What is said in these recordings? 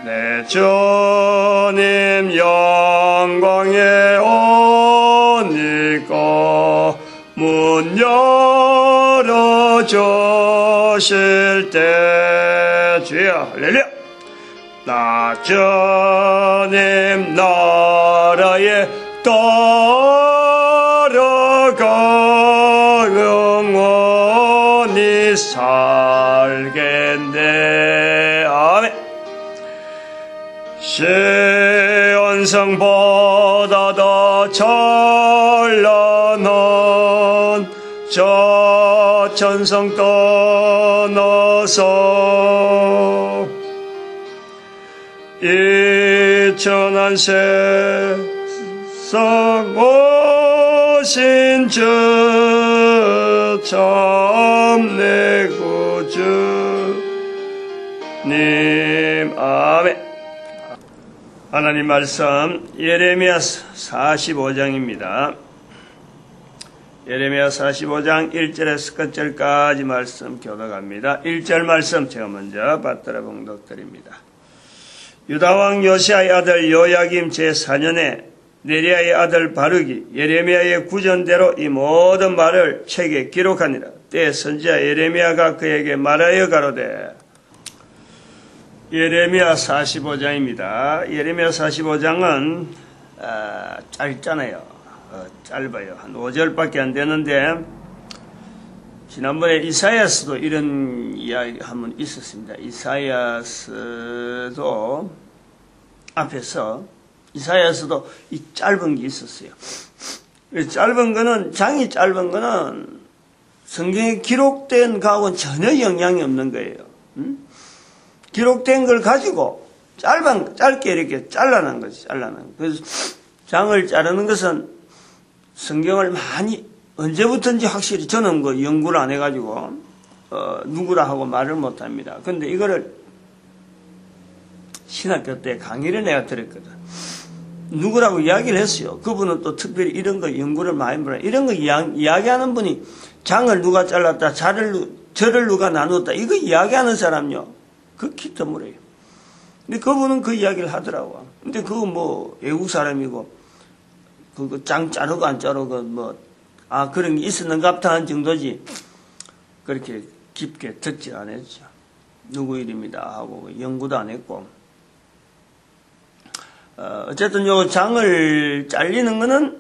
내 주님 영광에 오니까 문 열어주실 때 주여 할렐루야. 나 주님 나라에 따라가 영원히 살겠네. 아멘. 시온성보다 더 찬란한 저 천성 떠나서 이 천한 세상 오신 주 참내 구주님. 아멘. 하나님 말씀 예레미야 45장입니다. 예레미야 45장 1절에서 끝절까지 말씀 교독합니다. 1절 말씀 제가 먼저 받들어 봉독드립니다. 유다왕 요시아의 아들 요야김 제4년에 네리야의 아들 바룩이 예레미야의 구전대로 이 모든 말을 책에 기록하니라. 때에 선지자 예레미야가 그에게 말하여 가로되. 예레미야 45장입니다. 예레미야 45장은 짧잖아요. 짧아요. 한 5절밖에 안 되는데 지난번에 이사야스도 이런 이야기 한번 있었습니다. 이사야스도 앞에서 이사야스도 이 짧은 게 있었어요. 짧은 거는 장이 짧은 거는 성경에 기록된 거하고는 전혀 영향이 없는 거예요. 기록된 걸 가지고 짧게 이렇게 잘라낸 거지, 그래서 장을 자르는 것은 성경을 많이, 언제부터인지 확실히 저는 그 연구를 안 해가지고, 누구라 하고 말을 못 합니다. 근데 이거를 신학교 때 강의를 내가 들었거든. 누구라고 이야기를 했어요. 그분은 또 특별히 이런 거 연구를 많이 보라. 이런 거 이야기하는 분이 장을 누가 잘랐다, 절을 누가 나눴다, 이거 이야기하는 사람요. 극히 드물어요. 근데 그분은 그 이야기를 하더라고. 근데 그거 뭐, 외국 사람이고, 그거 장 자르고 안 자르고, 그런 게 있었는갑다 한 정도지. 그렇게 깊게 듣지 않았죠. 누구 일입니다 하고, 연구도 안 했고. 어쨌든 요 장을 잘리는 거는,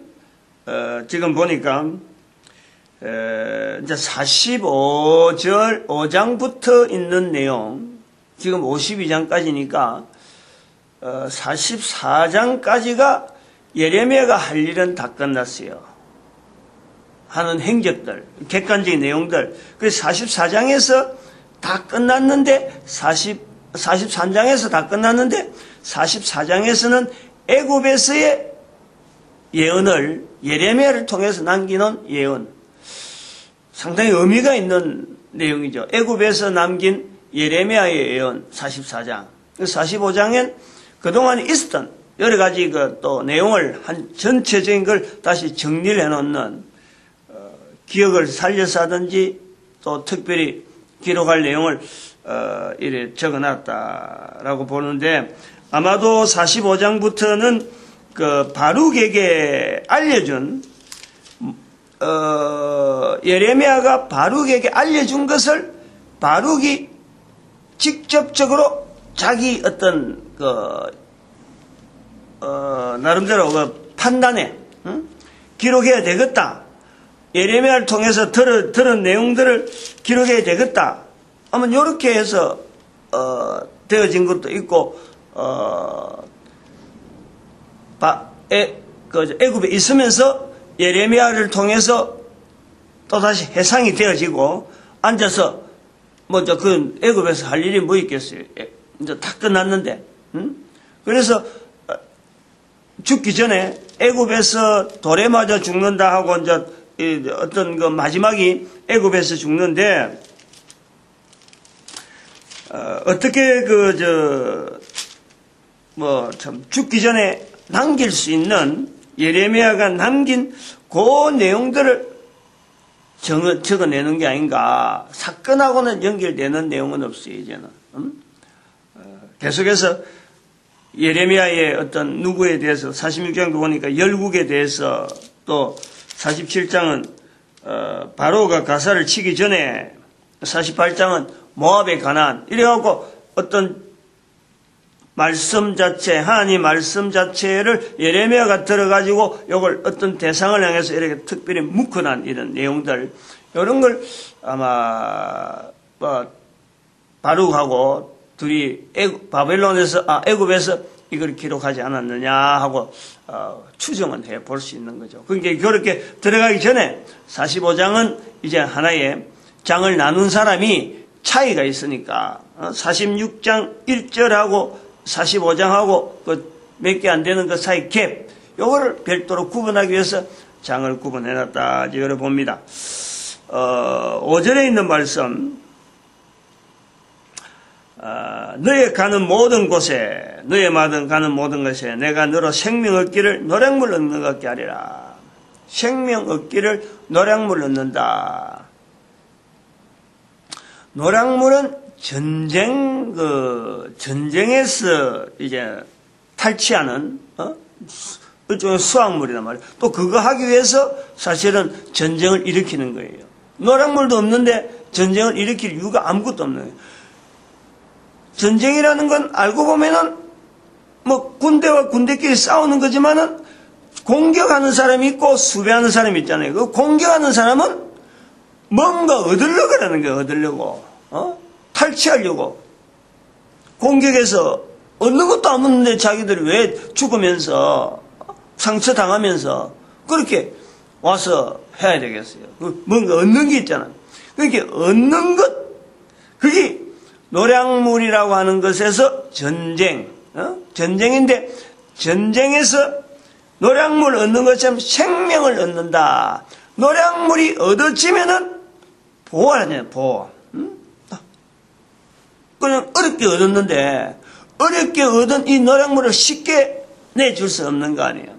지금 보니까, 이제 45절 5장부터 있는 내용, 지금 52장까지니까 44장까지가 예레미야가 할 일은 다 끝났어요. 하는 행적들, 객관적인 내용들. 그래서 44장에서 다 끝났는데 43장에서 다 끝났는데 44장에서는 애굽에서의 예언을 예레미야를 통해서 남기는 예언. 상당히 의미가 있는 내용이죠. 애굽에서 남긴 예레미야의 예언 44장. 45장엔 그동안 있었던 여러 가지 또 내용을 한 전체적인 걸 다시 정리를 해놓는, 기억을 살려서 하든지 또 특별히 기록할 내용을, 이래 적어놨다라고 보는데 아마도 45장부터는 그 바룩에게 알려준, 예레미야가 바룩에게 알려준 것을 바룩이 직접적으로 자기 어떤 나름대로 판단에 기록해야 되겠다. 예레미야를 통해서 들은 내용들을 기록해야 되겠다. 아마 이렇게 해서 되어진 것도 있고, 애굽에 있으면서 예레미야를 통해서 또다시 해상이 되어지고 앉아서 먼저 그 애굽에서 할 일이 뭐 있겠어요? 이제 다 끝났는데, 그래서 죽기 전에 애굽에서 돌에 맞아 죽는다 하고 이제 어떤 그 마지막이 애굽에서 죽는데, 어떻게 참 죽기 전에 남길 수 있는 예레미야가 남긴 그 내용들을 적어내는 게 아닌가. 사건하고는 연결되는 내용은 없어요, 이제는. 계속해서 예레미야의 어떤 누구에 대해서 46장도 보니까 열국에 대해서 또 47장은 바로가 가사를 치기 전에 48장은 모압에 관한 이래갖고 어떤 말씀 자체, 하나님 말씀 자체를 예레미야가 들어가지고 이걸 어떤 대상을 향해서 이렇게 특별히 묶어놓은 이런 내용들, 이런 걸 아마 바룩하고 둘이 애굽에서 이걸 기록하지 않았느냐 하고 추정은 해 볼 수 있는 거죠. 그러니까 그렇게 들어가기 전에 45장은 이제 하나의 장을 나눈 사람이 차이가 있으니까 46장 1절하고 45장하고 그 몇 개 안 되는 그 사이 갭, 요거를 별도로 구분하기 위해서 장을 구분해놨다 이거를 봅니다. 5절에 있는 말씀, 너의 가는 모든 곳에, 너의 가는 모든 곳에 내가 너로 생명 얻기를 노량물 얻는 것 같게 하리라. 생명 얻기를 노량물 얻는다. 노량물은 전쟁에서 이제 탈취하는, 일종의 수확물이란 말이에요. 또 그거 하기 위해서 사실은 전쟁을 일으키는 거예요. 노량물도 없는데 전쟁을 일으킬 이유가 아무것도 없는 거예요. 전쟁이라는 건 알고 보면은 뭐 군대와 군대끼리 싸우는 거지만은 공격하는 사람이 있고 수비하는 사람이 있잖아요. 그 공격하는 사람은 뭔가 얻으려고 하는 거예요. 얻으려고. 탈취하려고. 공격해서 얻는 것도 없는데 자기들이 왜 죽으면서 상처당하면서 그렇게 와서 해야 되겠어요. 뭔가 얻는 게 있잖아요. 그러니까 얻는 것, 그게 노량물이라고 하는 것에서 전쟁, 전쟁인데 전쟁에서 노량물 얻는 것처럼 생명을 얻는다. 노량물이 얻어지면은 보호하잖아요. 보호. 그냥 어렵게 얻었는데 어렵게 얻은 이 노량물을 쉽게 내줄 수 없는 거 아니에요.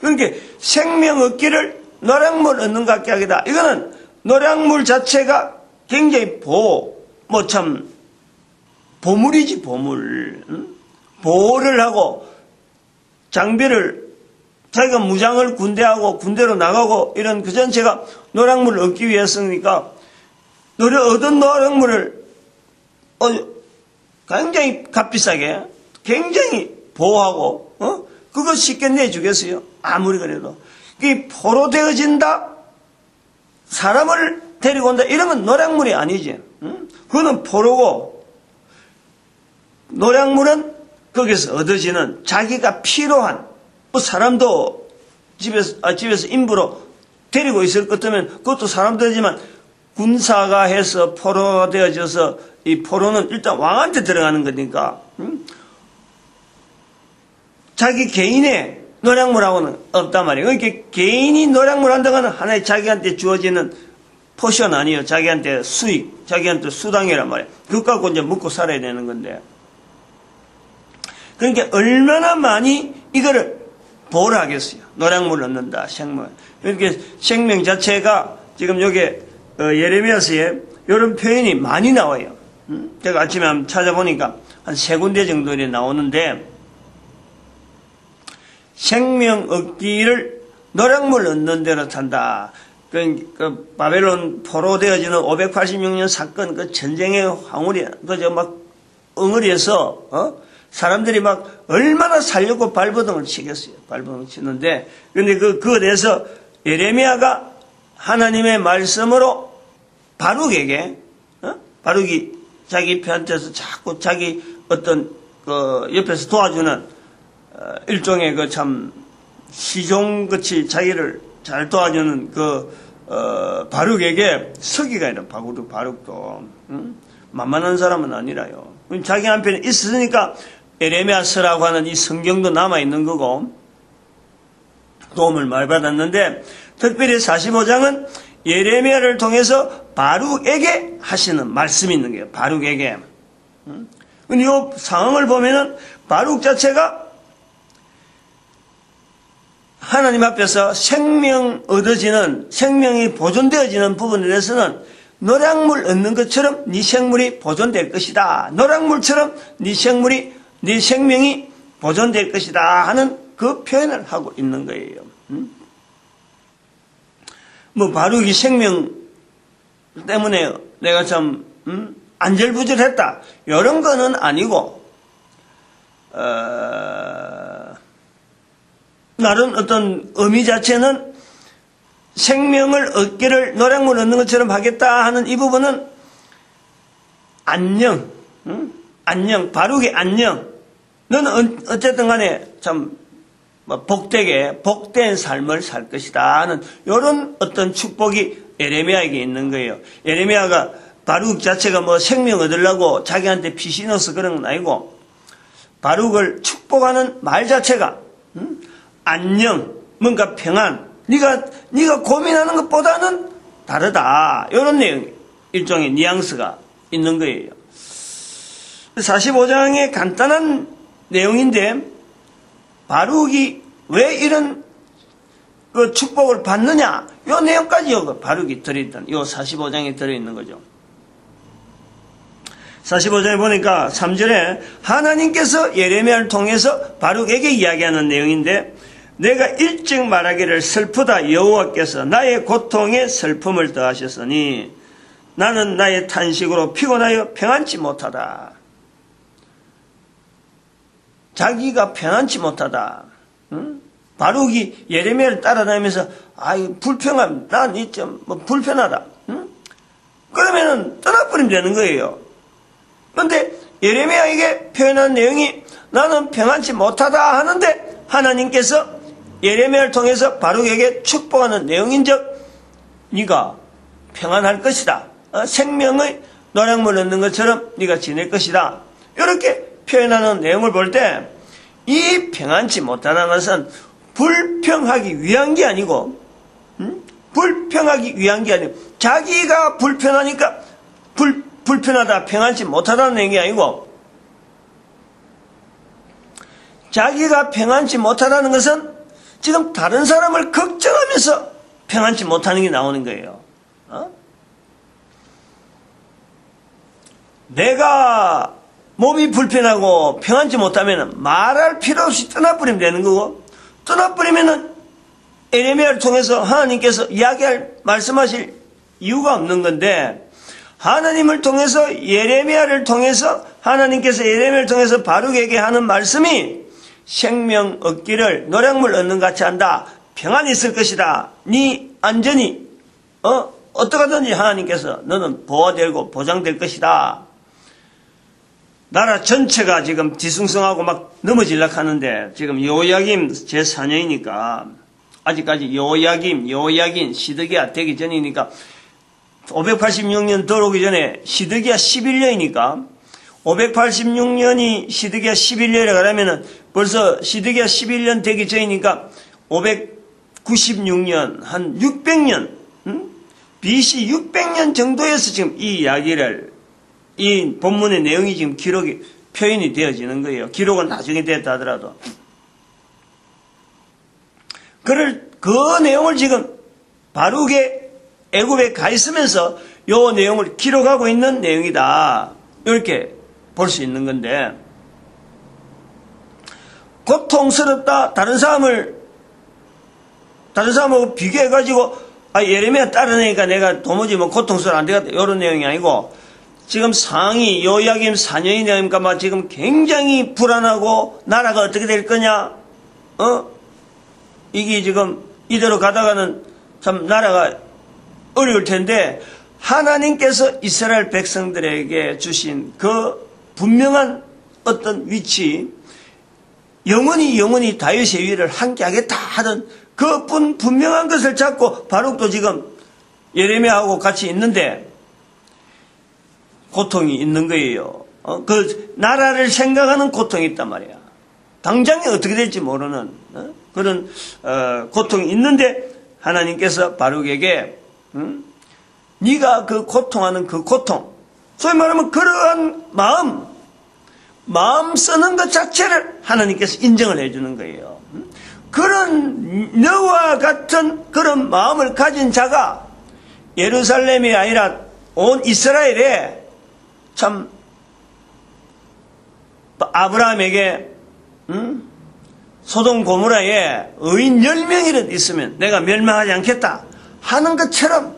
그러니까 생명 얻기를 노량물 얻는 것 같게 하기다. 이거는 노량물 자체가 굉장히 참 보물이지, 보물. 보호를 하고 장비를 자기가 무장을 군대하고 군대로 나가고 이런 그 전체가 노량물을 얻기 위해서니까 얻은 노량물을 굉장히 값비싸게 굉장히 보호하고 그거 쉽게 내주겠어요? 아무리 그래도. 그게 포로 되어진다? 사람을 데리고 온다? 이런 건 노량물이 아니지. 그거는 포로고, 노량물은 거기서 얻어지는 자기가 필요한, 사람도 집에서 인부로 데리고 있을 것 같으면 그것도 사람도 되지만 군사가 해서 포로 되어져서 이 포로는 일단 왕한테 들어가는 거니까, 자기 개인의 노량물하고는 없단 말이에요. 그러니까 개인이 노량물 한다고 하는 하나의 자기한테 주어지는 포션 아니에요. 자기한테 수익, 자기한테 수당이란 말이에요. 그것 갖고 이제 먹고 살아야 되는 건데. 그러니까 얼마나 많이 이거를 보호를 하겠어요. 노량물을 얻는다, 생명. 그러니까 생명 자체가 지금 여기 예레미야서에 이런 표현이 많이 나와요. 제가 아침에 한번 찾아보니까 한 3군데 정도 나오는데, 생명 얻기를 노량물 얻는 대로 산다. 그 바벨론 포로 되어지는 586년 사건, 그 전쟁의 황홀이, 막 엉어리에서, 사람들이 막 얼마나 살려고 발버둥을 치겠어요. 발버둥을 치는데, 근데 그거에 대해서 예레미야가 하나님의 말씀으로 바룩에게, 바룩이 자기 편한테서 자꾸 자기 어떤, 옆에서 도와주는, 일종의 참, 시종같이 자기를 잘 도와주는 바룩에게 서기가 있는 바룩도, 만만한 사람은 아니라요. 자기 한편에 있으니까 에레미야서라고 하는 이 성경도 남아있는 거고, 도움을 많이 받았는데, 특별히 45장은 예레미야를 통해서 바룩에게 하시는 말씀이 있는 거예요. 바룩에게. 근데 이 상황을 보면은 바룩 자체가 하나님 앞에서 생명 얻어지는, 생명이 보존되어지는 부분에 대해서는 노량물 얻는 것처럼 네 생물이 보존될 것이다. 노량물처럼 네 생명이 보존될 것이다 하는 그 표현을 하고 있는 거예요. 뭐 바룩이 생명 때문에 내가 참 안절부절했다 이런 거는 아니고 다른 어떤 의미 자체는 생명을 얻기를 노량물 얻는 것처럼 하겠다 하는 이 부분은 안녕, 바룩의 안녕. 너는 어쨌든 간에 참 복된 삶을 살 것이다 하는 이런 어떤 축복이 예레미야에게 있는 거예요. 예레미야가 바룩 자체가 뭐 생명 얻으려고 자기한테 피 넣어서 그런 건 아니고 바룩을 축복하는 말 자체가 안녕, 뭔가 평안, 네가 고민하는 것보다는 다르다. 이런 내용, 일종의 뉘앙스가 있는 거예요. 45장의 간단한 내용인데 바룩이 왜 이런 그 축복을 받느냐? 이 내용까지 바룩이 들어있던, 이 45장에 들어있는 거죠. 45장에 보니까 3절에 하나님께서 예레미야를 통해서 바룩에게 이야기하는 내용인데 내가 일찍 말하기를 슬프다 여호와께서 나의 고통에 슬픔을 더하셨으니 나는 나의 탄식으로 피곤하여 평안치 못하다. 자기가 평안치 못하다. 바룩이 예레미야를 따라다니면서 불평함, 난 좀 불편하다. 그러면은 떠나버리면 되는 거예요. 그런데 예레미야에게 표현한 내용이 나는 평안치 못하다 하는데 하나님께서 예레미야를 통해서 바룩에게 축복하는 내용인즉 네가 평안할 것이다. 생명의 노량물 얻는 것처럼 네가 지낼 것이다. 이렇게 표현하는 내용을 볼 때 이 평안치 못하다는 것은 불평하기 위한 게 아니고 불평하기 위한 게 아니고 자기가 불편하니까 불편하다 평안치 못하다는 얘기 아니고 자기가 평안치 못하다는 것은 지금 다른 사람을 걱정하면서 평안치 못하는 게 나오는 거예요. 내가 몸이 불편하고 평안치 못하면 말할 필요 없이 떠나버리면 되는 거고 떠나버리면 예레미야를 통해서 하나님께서 말씀하실 이유가 없는 건데 하나님을 통해서 예레미야를 통해서 하나님께서 예레미야를 통해서 바룩에게 하는 말씀이 생명 얻기를 노량물 얻는 같이 한다. 평안이 있을 것이다. 네 안전이 어떡하든지 하나님께서 너는 보호되고 보장될 것이다. 나라 전체가 지금 뒤숭숭하고 막 넘어질락 하는데 지금 여호야김 제4년이니까 아직까지 여호야긴 시드기야 되기 전이니까 586년 들어오기 전에 시드기야 11년이니까 586년이 시드기야 11년이라 그러면은 벌써 시드기야 11년 되기 전이니까 596년 한 600년 BC 600년 정도에서 지금 이 이야기를 이 본문의 내용이 지금 기록이 표현이 되어지는 거예요. 기록은 나중에 됐다 하더라도. 그 내용을 지금 바룩의 애굽에 가 있으면서 이 내용을 기록하고 있는 내용이다. 이렇게 볼 수 있는 건데 고통스럽다. 다른 사람하고 비교해가지고 예레미야 따르니까 내가 도무지 고통스러워 안 되겠다. 이런 내용이 아니고 지금 상이 여호야김 4년이 되니까 지금 굉장히 불안하고 나라가 어떻게 될 거냐? 이게 지금 이대로 가다가는 참 나라가 어려울 텐데 하나님께서 이스라엘 백성들에게 주신 그 분명한 어떤 위치, 영원히 다윗의 위를 함께하겠다 하던 그 분명한 것을 잡고 바룩도 지금 예레미야하고 같이 있는데 고통이 있는 거예요. 그 나라를 생각하는 고통이 있단 말이야. 당장에 어떻게 될지 모르는 그런 고통이 있는데 하나님께서 바룩에게 네가 그 고통하는 그 고통, 소위 말하면 그러한 마음 쓰는 것 자체를 하나님께서 인정을 해주는 거예요. 그런 너와 같은 그런 마음을 가진 자가 예루살렘이 아니라 온 이스라엘에 참 아브라함에게 소돔 고모라에 의인 10명이라도 있으면 내가 멸망하지 않겠다 하는 것처럼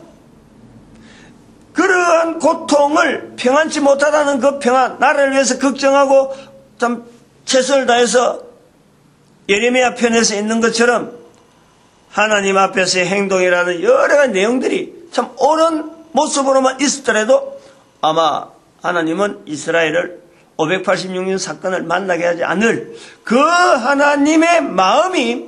그러한 고통을 평안치 못하다는 그 평안, 나라를 위해서 걱정하고 참 최선을 다해서 예레미야 편에서 있는 것처럼 하나님 앞에서의 행동이라는 여러 가지 내용들이 참 옳은 모습으로만 있었더라도 아마 하나님은 이스라엘을 586년 사건을 만나게 하지 않을 그 하나님의 마음이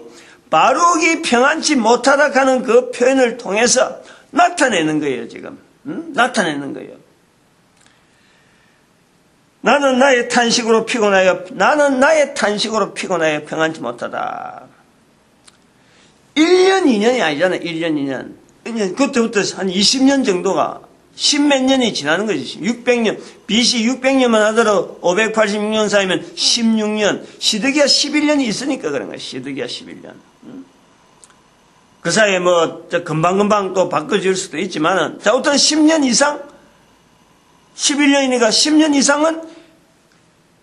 바룩이 평안치 못하다 하는 그 표현을 통해서 나타내는 거예요. 지금 나타내는 거예요. 나는 나의 탄식으로 피곤하여 평안치 못하다. 1년 2년이 아니잖아요. 1년 2년. 그때부터 한 20년 정도가 10몇 년이 지나는 거지. 600년, BC 600년만 하더라도 586년 사이면 16년, 시드기야 11년이 있으니까 그런 거야. 시드기야 11년. 그 사이에 금방금방 또 바꿔질 수도 있지만은, 자, 어떤 10년 이상, 11년이니까 10년 이상은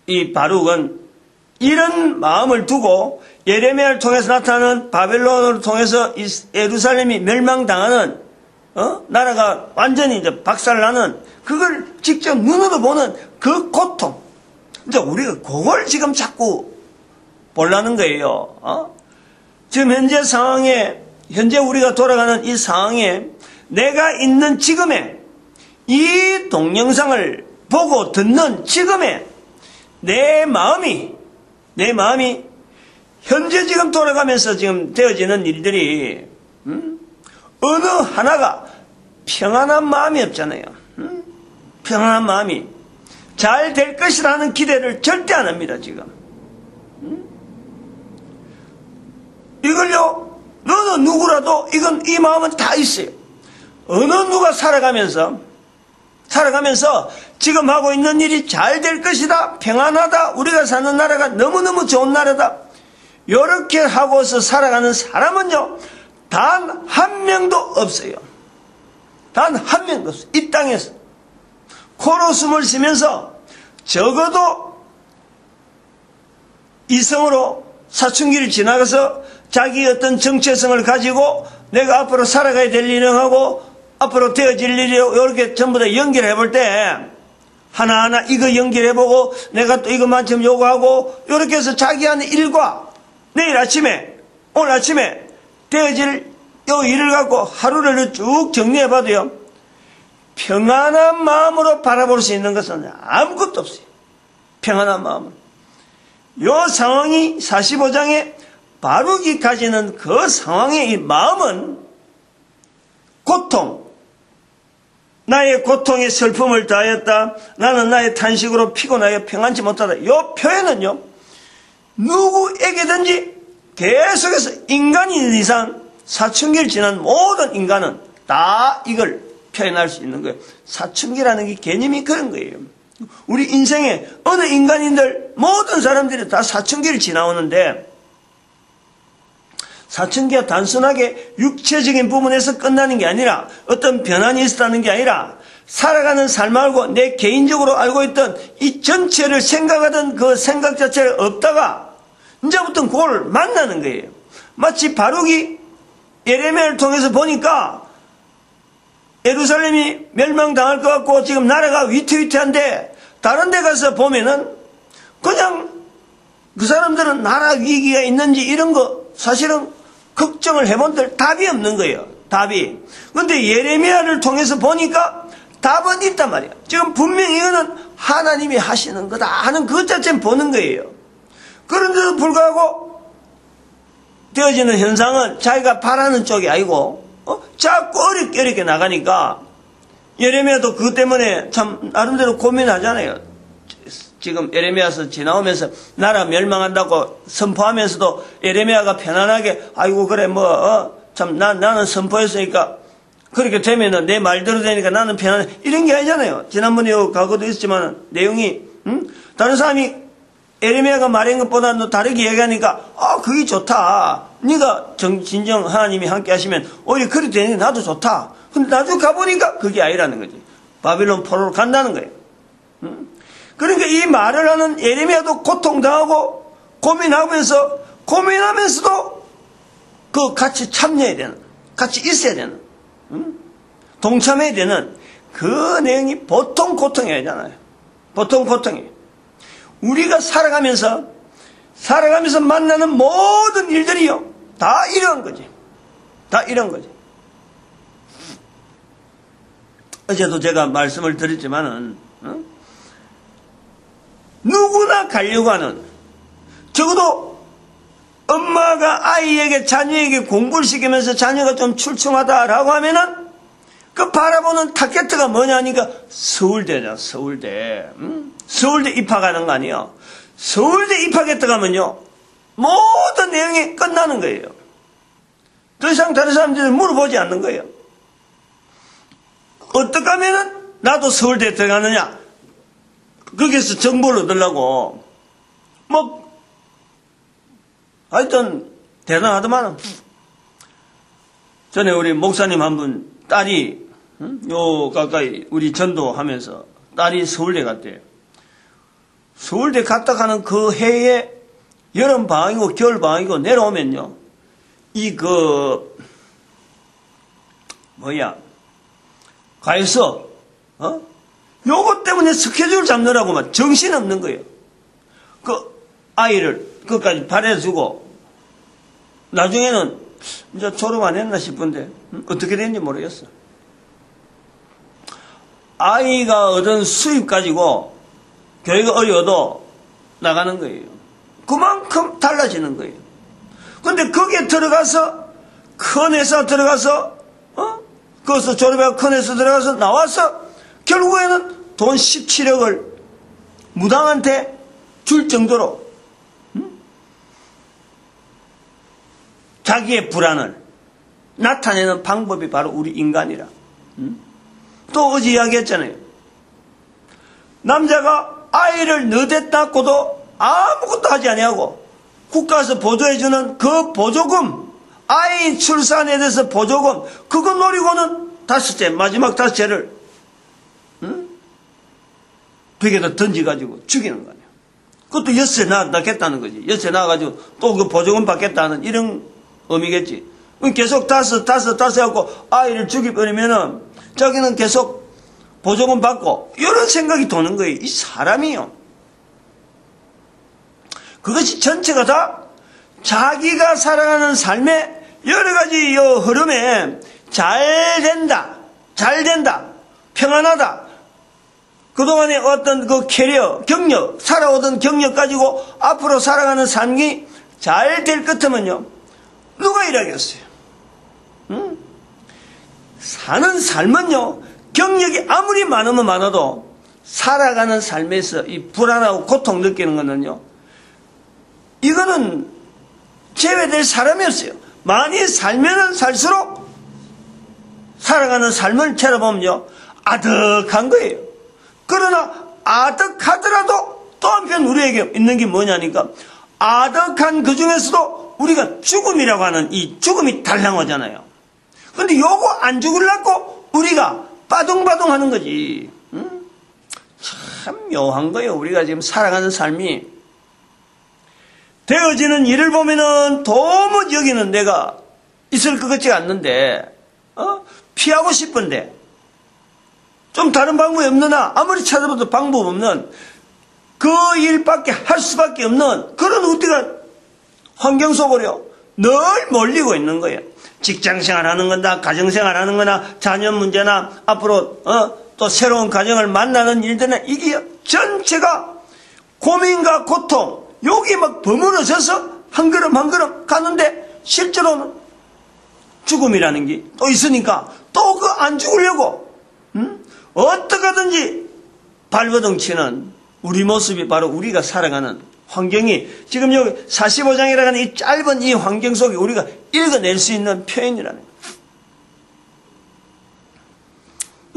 이 바룩은 이런 마음을 두고 예레미야를 통해서 나타나는 바벨론을 통해서 예루살렘이 멸망당하는 나라가 완전히 이제 박살나는 그걸 직접 눈으로 보는 그 고통. 이제 우리가 그걸 지금 자꾸 보려는 거예요. 지금 현재 상황에, 현재 우리가 돌아가는 이 상황에 내가 있는 지금에 이 동영상을 보고 듣는 지금에 내 마음이 현재 지금 돌아가면서 지금 되어지는 일들이 어느 하나가 평안한 마음이 없잖아요. 평안한 마음이 잘 될 것이라는 기대를 절대 안 합니다. 지금 이걸요, 너는 누구라도 이 마음은 다 있어요. 어느 누가 살아가면서 지금 하고 있는 일이 잘 될 것이다, 평안하다, 우리가 사는 나라가 너무너무 좋은 나라다, 이렇게 하고서 살아가는 사람은요 단 한 명도 없어요. 단 한 명도 없어요. 이 땅에서 코로 숨을 쉬면서 적어도 이성으로 사춘기를 지나가서 자기 어떤 정체성을 가지고 내가 앞으로 살아가야 될 일을 하고 앞으로 되어질 일이 이렇게 전부 다 연결해 볼 때 하나하나 이거 연결해보고 내가 또 이것만큼 요구하고 이렇게 해서 자기 하는 일과 내일 아침에 오늘 아침에 되어질 요 일을 갖고 하루를 쭉 정리해봐도요 평안한 마음으로 바라볼 수 있는 것은 아무것도 없어요. 평안한 마음으로. 요 상황이 45장에 바룩이 가지는 그 상황의 이 마음은 고통, 나의 고통에 슬픔을 다하였다. 나는 나의 탄식으로 피곤하여 평안치 못하다. 이 표현은요, 누구에게든지 계속해서 인간인 이상 사춘기를 지난 모든 인간은 다 이걸 표현할 수 있는 거예요. 사춘기라는 게 개념이 그런 거예요. 우리 인생에 어느 인간인들, 모든 사람들이 다 사춘기를 지나오는데 사춘기가 단순하게 육체적인 부분에서 끝나는 게 아니라 어떤 변환이 있었다는 게 아니라 살아가는 삶 말고 내 개인적으로 알고 있던 이 전체를 생각하던 그 생각 자체가 없다가 이제부터 그걸 만나는 거예요. 마치 바룩이 예레미야를 통해서 보니까 예루살렘이 멸망당할 것 같고 지금 나라가 위태위태한데 다른 데 가서 보면은 그냥 그 사람들은 나라 위기가 있는지 이런 거 사실은 걱정을 해본들 답이 없는 거예요. 답이. 근데 예레미야를 통해서 보니까 답은 있단 말이에요. 지금 분명히 이거는 하나님이 하시는 거다 하는 그 자체는 보는 거예요. 그런데도 불구하고 되어지는 현상은 자기가 바라는 쪽이 아니고 자꾸 어렵게 나가니까 예레미야도 그것 때문에 참 나름대로 고민하잖아요. 지금 예레미야서 지나오면서 나라 멸망한다고 선포하면서도 예레미야가 편안하게 아이고 그래 참 나는 선포했으니까 그렇게 되면은 내 말대로 되니까 나는 편안해 이런 게 아니잖아요. 지난번에 과거도 있었지만 내용이 다른 사람이 예레미야가 말한 것보다는 다르게 얘기하니까 그게 좋다. 네가 진정 하나님이 함께 하시면 오히려 그렇게 되니까 나도 좋다. 근데 나중에 가보니까 그게 아니라는 거지. 바빌론 포로로 간다는 거예요. 그러니까 이 말을 하는 예레미야도 고통당하고 고민하면서도 그 같이 참여해야 되는, 같이 있어야 되는, 동참해야 되는 그 내용이 보통 고통이 아니잖아요. 보통 고통이에요. 우리가 살아가면서 만나는 모든 일들이요, 다 이런 거지. 다 이런 거지. 어제도 제가 말씀을 드렸지만은, 누구나 가려고 하는, 적어도 엄마가 아이에게, 자녀에게 공부를 시키면서 자녀가 좀 출중하다라고 하면은 그 바라보는 타겟가 뭐냐니까 서울대잖아, 서울대. 서울대 입학하는 거 아니에요. 서울대 입학했다 가면요, 모든 내용이 끝나는 거예요. 더 이상 다른 사람들은 물어보지 않는 거예요. 어떻게 하면은 나도 서울대에 들어가느냐, 거기서 정보를 얻으려고, 하여튼 대단하더만. 전에 우리 목사님 한 분 딸이 요 가까이 우리 전도하면서 딸이 서울대 갔대요. 서울대 갔다 가는 그 해에 여름 방학이고 겨울 방학이고 내려오면요, 가해서 요것 때문에 스케줄 잡느라고 막 정신없는 거예요. 그 아이를 끝까지 바래주고 나중에는 이제 졸업 안 했나 싶은데 어떻게 됐는지 모르겠어. 아이가 얻은 수입 가지고 교육이 어려워도 나가는 거예요. 그만큼 달라지는 거예요. 근데 거기에 들어가서 큰 회사 들어가서 거기서 졸업하고 큰 회사 들어가서 나와서 결국에는 돈 17억을 무당한테 줄 정도로 자기의 불안을 나타내는 방법이 바로 우리 인간이라. 또 어제 이야기했잖아요. 남자가 아이를 너댓 낳고도 아무것도 하지 아니하고 국가에서 보조해주는 그 보조금, 아이 출산에 대해서 보조금, 그거 노리고는 마지막 다섯째를 벽에다 던져가지고 죽이는 거 아니에요. 그것도 여섯에 낳겠다는 거지. 여섯에 낳아가지고 또 그 보조금 받겠다는 이런 의미겠지. 계속 다섯 하고 아이를 죽여버리면은 자기는 계속 보조금 받고 이런 생각이 도는 거예요. 이 사람이요. 그것이 전체가 다 자기가 살아가는 삶의 여러 가지 흐름에 잘 된다, 평안하다. 그동안의 어떤 그 캐리어, 경력, 살아오던 경력 가지고 앞으로 살아가는 삶이 잘 될 것 같으면요, 누가 일하겠어요? 사는 삶은요, 경력이 아무리 많으면 많아도 살아가는 삶에서 이 불안하고 고통 느끼는 거는요, 이거는 제외될 사람이 없어요. 많이 살면은 살수록 살아가는 삶을 찾아보면요, 아득한 거예요. 그러나 아득하더라도 또 한편 우리에게 있는 게 뭐냐니까, 아득한 그 중에서도 우리가 죽음이라고 하는 이 죽음이 달랑하잖아요. 근데 요거 안 죽으려고 우리가 빠둥빠둥 하는 거지. 참 묘한 거예요. 우리가 지금 살아가는 삶이. 되어지는 일을 보면은 도무지 여기는 내가 있을 것 같지 않는데, 피하고 싶은데, 좀 다른 방법이 없느냐? 아무리 찾아봐도 방법 없는 그 일밖에 할 수밖에 없는 그런 우리가 환경 속으로 늘 몰리고 있는 거예요. 직장생활 하는 거나 가정생활 하는 거나 자녀 문제나 앞으로 또 새로운 가정을 만나는 일들은 이게 전체가 고민과 고통, 여기 막 버무려져서 한 걸음 한 걸음 가는데 실제로는 죽음이라는 게 또 있으니까 또 그 안 죽으려고 어떻게든지 발버둥 치는 우리 모습이 바로 우리가 살아가는 환경이 지금 여기 45장이라는 하는 이 짧은 이 환경 속에 우리가 읽어낼 수 있는 표현이라는 거예요.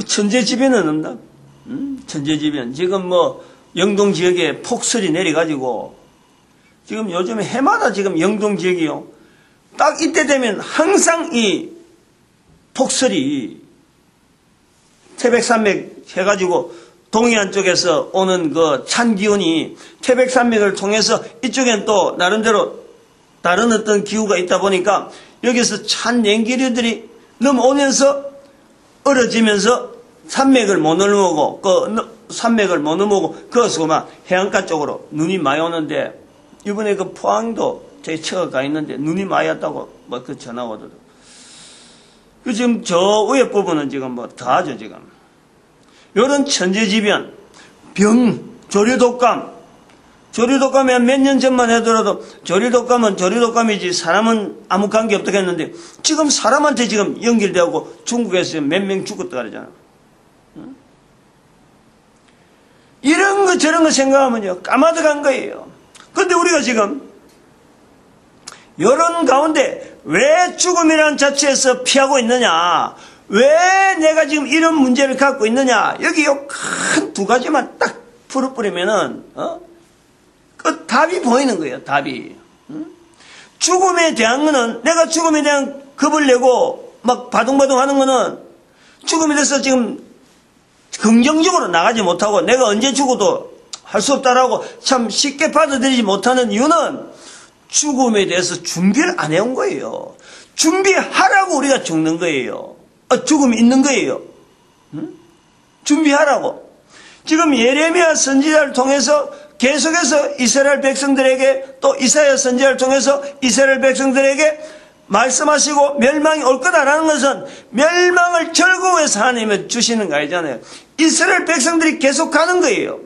천재지변은 없나? 천재지변. 지금 영동 지역에 폭설이 내려가지고 지금 요즘에 해마다 지금 영동 지역이요, 딱 이때 되면 항상 이 폭설이 태백산맥 해가지고 동해안 쪽에서 오는 그 찬 기운이 태백산맥을 통해서 이쪽엔 또 나름대로 다른 어떤 기후가 있다 보니까 여기서 찬 냉기류들이 넘어오면서 얼어지면서 산맥을 못 넘어오고 산맥을 못 넘어오고 그래서 막 해안가 쪽으로 눈이 많이 오는데 이번에 그 포항도 제 처가 가 있는데 눈이 많이 왔다고 뭐 그 전화 오더라고요. 그 지금 저 위에 부분은 지금 뭐 다죠 지금. 요런 천재지변, 병, 조류독감이 한 몇 년 전만 해더라도 조류독감은 조류독감이지 사람은 아무 관계 없다고 했는데 지금 사람한테 지금 연결되고 중국에서 몇 명 죽었다 그러잖아. 응? 이런 거 저런 거 생각하면요 까마득한 거예요. 근데 우리가 지금 이런 가운데 왜 죽음이라는 자체에서 피하고 있느냐, 왜 내가 지금 이런 문제를 갖고 있느냐, 여기 요 큰 두 가지만 딱 풀어버리면은 그 답이 보이는 거예요. 답이. 죽음에 대한 거는 내가 죽음에 대한 겁을 내고 막 바둥바둥 하는 거는 죽음에 대해서 지금 긍정적으로 나가지 못하고 내가 언제 죽어도 할 수 없다라고 참 쉽게 받아들이지 못하는 이유는 죽음에 대해서 준비를 안 해온 거예요. 준비하라고 우리가 죽는 거예요. 죽음이 있는 거예요. 준비하라고. 지금 예레미야 선지자를 통해서 계속해서 이스라엘 백성들에게 또 이사야 선지자를 통해서 이스라엘 백성들에게 말씀하시고 멸망이 올 거다라는 것은 멸망을 절거해서 하나님이 주시는 거 아니잖아요. 이스라엘 백성들이 계속 가는 거예요.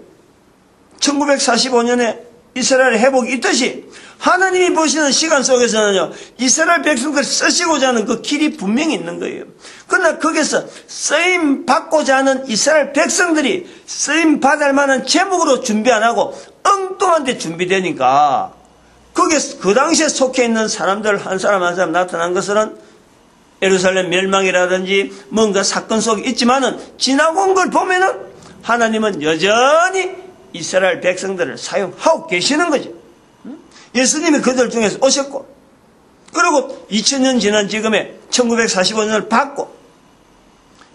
1945년에 이스라엘 회복이 있듯이 하나님이 보시는 시간 속에서는요 이스라엘 백성들을 쓰시고자 하는 그 길이 분명히 있는 거예요. 그러나 거기서 쓰임 받고자 하는 이스라엘 백성들이 쓰임 받을 만한 제목으로 준비 안 하고 엉뚱한 데 준비되니까 거기에 그 당시에 속해 있는 사람들 한 사람 한 사람 나타난 것은 예루살렘 멸망이라든지 뭔가 사건 속에 있지만은 지나고 온 걸 보면은 하나님은 여전히 이스라엘 백성들을 사용하고 계시는 거죠. 예수님이 그들 중에서 오셨고 그리고 2000년 지난 지금에 1945년을 받고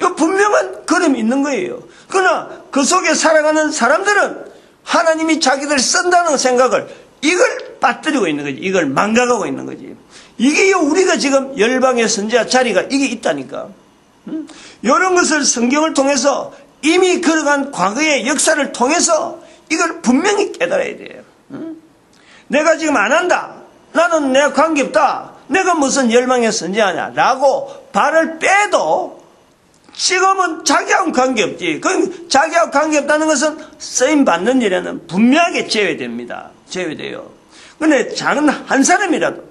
이 분명한 그림이 있는 거예요. 그러나 그 속에 살아가는 사람들은 하나님이 자기들을 쓴다는 생각을 이걸 빠뜨리고 있는 거지. 이걸 망각하고 있는 거지. 이게 우리가 지금 열방의 선지자 자리가 이게 있다니까. 이런 것을 성경을 통해서 이미 걸어간 과거의 역사를 통해서 이걸 분명히 깨달아야 돼요. 내가 지금 안 한다. 나는 내가 관계없다. 내가 무슨 열방의 선지자냐 라고 발을 빼도 지금은 자기하고는 관계없지. 그럼 자기하고 관계없다는 것은 쓰임받는 일에는 분명하게 제외됩니다. 제외돼요. 그런데 작은 한 사람이라도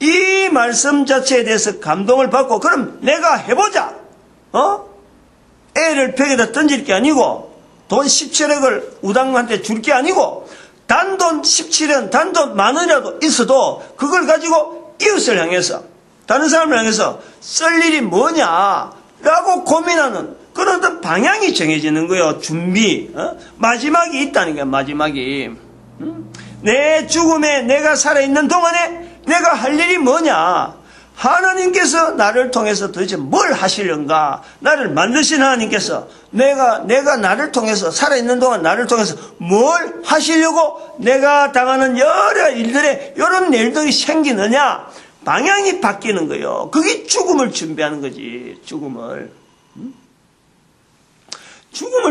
이 말씀 자체에 대해서 감동을 받고 그럼 내가 해보자. 애를 벽에다 던질 게 아니고 돈 17억을 우당한테 줄 게 아니고 단돈 17원, 단돈 10,000원이라도 있어도 그걸 가지고 이웃을 향해서 다른 사람을 향해서 쓸 일이 뭐냐라고 고민하는 그런 어떤 방향이 정해지는 거예요. 준비. 마지막이 있다는 거야. 마지막이. 내 죽음에 내가 살아있는 동안에 내가 할 일이 뭐냐. 하나님께서 나를 통해서 도대체 뭘 하시려는가? 나를 만드신 하나님께서 내가 나를 통해서 살아있는 동안 나를 통해서 뭘 하시려고 내가 당하는 여러 일들에 이런 일들이 생기느냐? 방향이 바뀌는 거예요. 그게 죽음을 준비하는 거지. 죽음을